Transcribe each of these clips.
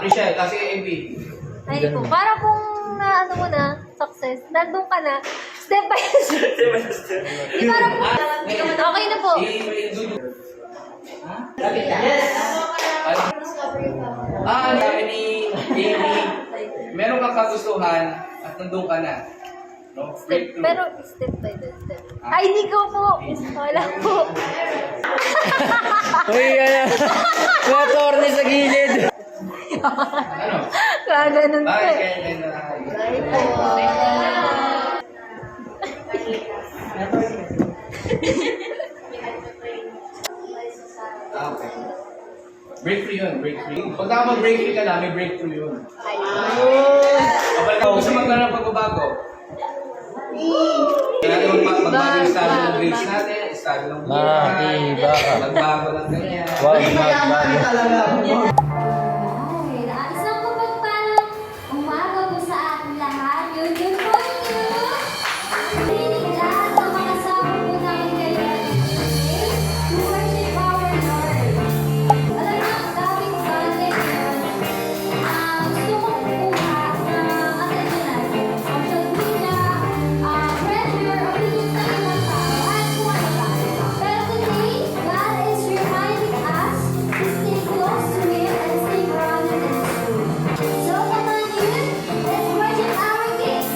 Appreciate, kasi AB. Ay po, para pong na ano mo na, success, nandun ka na, step by step. Di parang, okay na po. Yes! Ang sabi ni Amy, meron kang kagustuhan at nandun ka na. No? Step, pero step by step. Ay, hindi ko po. Wala po. Uy, mga torne sa gilid. Ano? Kaya ganun po. Bakit kaya ganyan na? Ay po. Okay. Breakthrough yun, breakthrough. Pag tama mag-breakthrough ka na, may breakthrough yun. Kapag ka gusto magkaroon ng pagbabago, kailangan magbago yung estado ng grades natin, estado ng buhay, magbago ng ganyan. Isang mapagpalang umaga po sa ating lahat. Yun po yun. Pinig lahat ng mga sama po namin kayo to worship our Lord. Alam niyo, ang daming balik yun. Gusto kong kuha ng attention natin. Social media, pressure, opinions ng ibang tao, at kung ano pa. Pero today, God is reminding us to stay close to Him and stay grounded in His truth. So come on, youth, let's worship our King.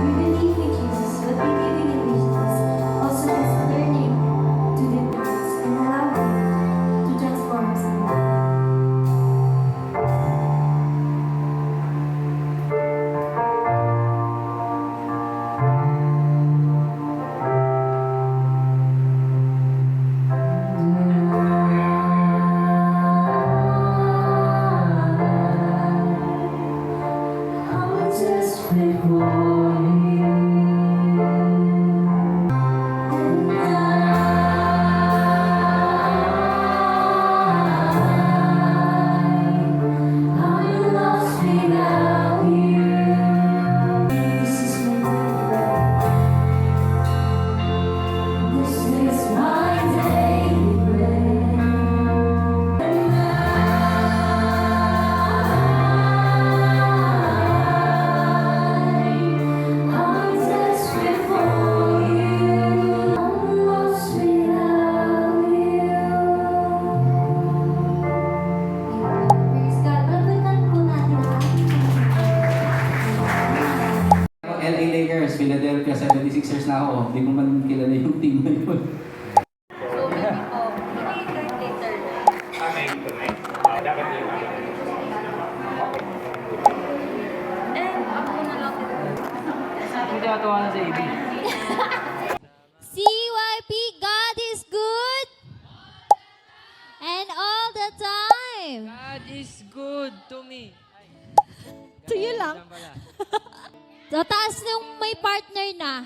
We believe in Jesus, but believing in Jesus also means learning to depart and allow Him to transform us. I was just before you. I'm lost without you. This is my daily bread. I'm desperate for you. I'm lost without you. Praise God. Palapitan po natin ang ating LA Lakers, Philadelphia 76ers na ako. Hindi ko man kilala yung team na yun. So, maybe po, maybe later na. And ako na lang Hindi atawa na sa AB. CYP, God is good. God to me. To you lang. Yan pala. Sa taas nung may partner na.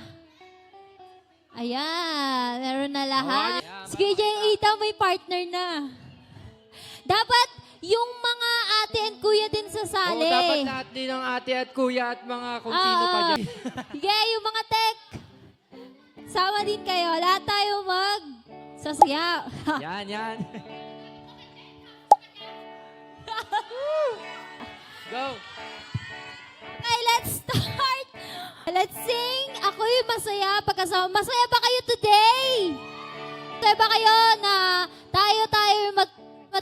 Ayan, meron na lahat. Si KJ Ita may partner na. Dapat yung mga ate and kuya din sa Oo, sali. dapat lahat din ng ate at kuya at mga kung sino pa dyan. Sige, yung mga tech. Sama din kayo. Lahat tayo sasayaw. Yan. Go! Okay, let's start. Let's sing. Ako'y masaya pagkasama. Masaya ba kayo today? Masaya ba kayo na tayo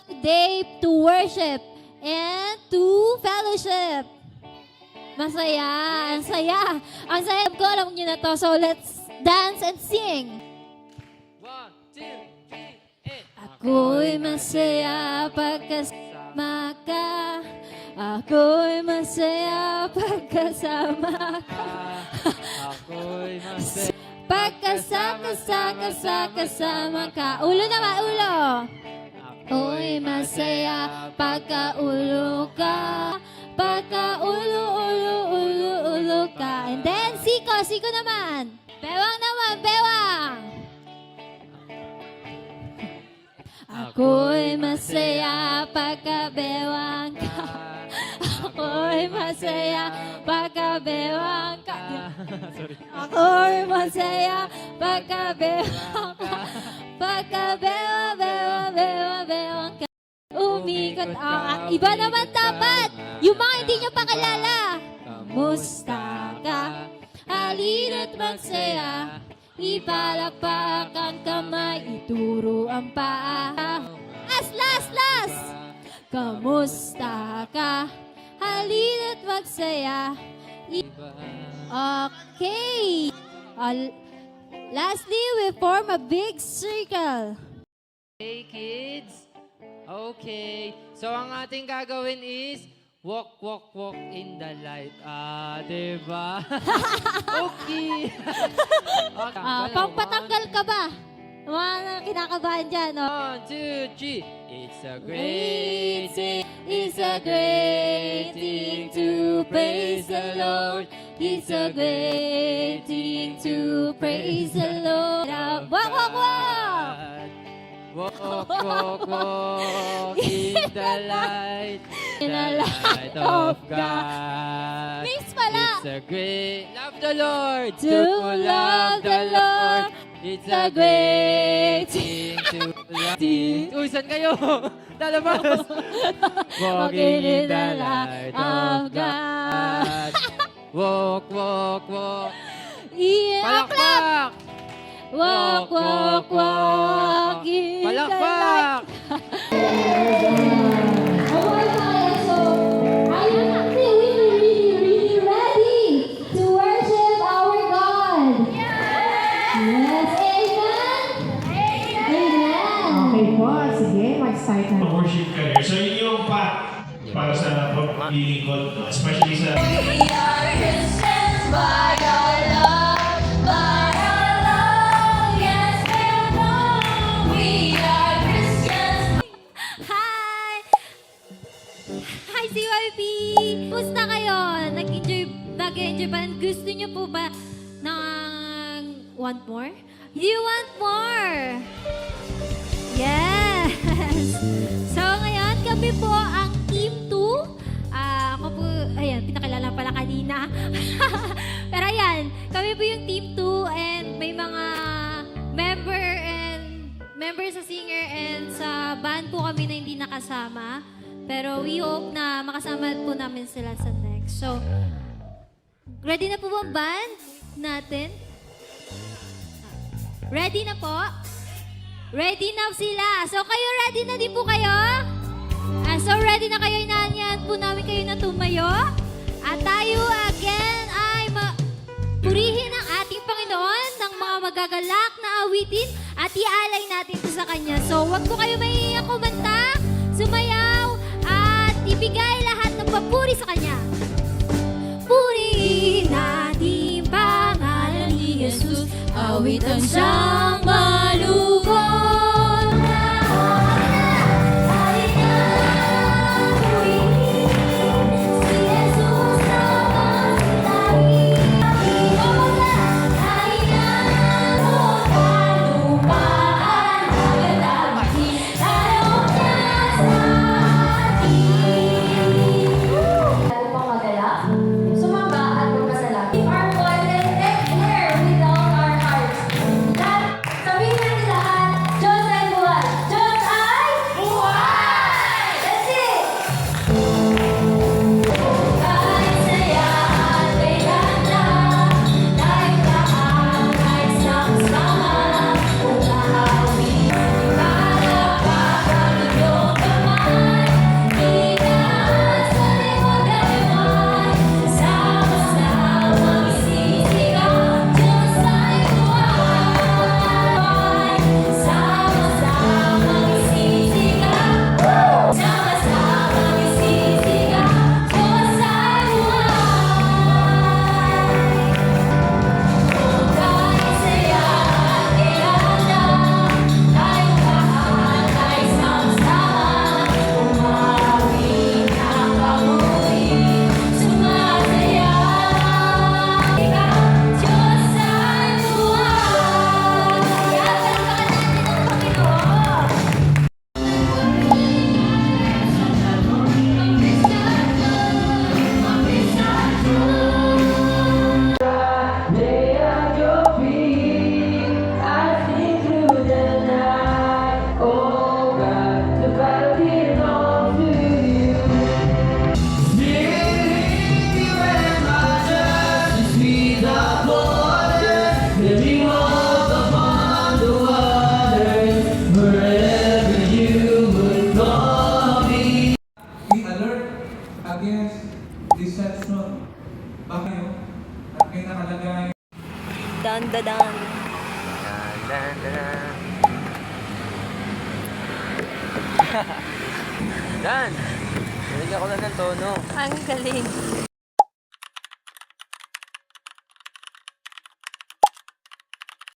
today to worship and to fellowship? Masaya. Ang saya. Ang saya ko, alam nyo na to. So let's dance and sing. 1, 2, 3, Ako'y masaya pagkasama ka. Ako'y masaya pagkasama ka. Ako'y masaya. Pagkasama ka. Ulo naman, ulo. Ako'y masaya pagkaulo ka. Pagkaulo ka. And then, siko naman. Bewang naman, bewang. Ako'y masaya pagkabewang ka. Ako'y masaya pagkabewang ka. Ako'y masaya pagkabewang ka. Bewang ka. Umikot ang iba naman dapat. Yung mga hindi nyo pa kilala. Kamusta ka? Halina't magsaya. Ipalakpak ang kamay, ituro ang paa. Last! Kamusta ka? Halina't magsaya. Okay. Lastly, we form a big circle. Hey kids! Okay. So ang ating gagawin is walk in the light. Diba? Okay. Pampatanggal ka ba? Mga kinakabahan dyan, no? 1, 2, 3. It's a great day. It's a great thing to praise the Lord. It's a great thing to praise the Lord. Walk! Walk in the light. In the light of God. Mix pala. It's a great love the Lord. To love the Lord. It's a great thing to love. Uy, saan kayo? Lalabas. Walking in the light of God. Walk. Palakpak. Walk in the light. Palakpak. Really ready to worship our God. Yes, amen. Okay po, sige, mag-start na. Worship career. So yun yung para sa paglilingkod, especially sa... Hi, CYP! Kumusta kayo? Nag-enjoy ba? Gusto niyo po ba ng want more? You want more? Yes! So, ngayon, kami po ang Team 2. Ako po, ayan, pinakilala pala kanina. Pero ayan, kami po yung Team 2 and may mga member sa singer and sa band po kami na hindi nakasama. Pero we hope na makasama po namin sila sa next. So, ready na po ba ang band natin? Ready na po? Ready na sila. So, kayo ready na din po kayo? So, ready na kayo? Inanyan po namin kayo na tumayo. At tayo again ay purihin ang ating Panginoon ng mga magagalak na awitin at ialay natin ito sa Kanya. So, wag po kayo mahihiyak kumanta, sumayaw, at ibigay lahat ng papuri sa Kanya. Purihin natin pangalan ni Jesus, awitan siyang malugod. Dan, dan, dan. Dan, dan, dan. Dan! Nalagyan ko lang ng tono. Ang galing.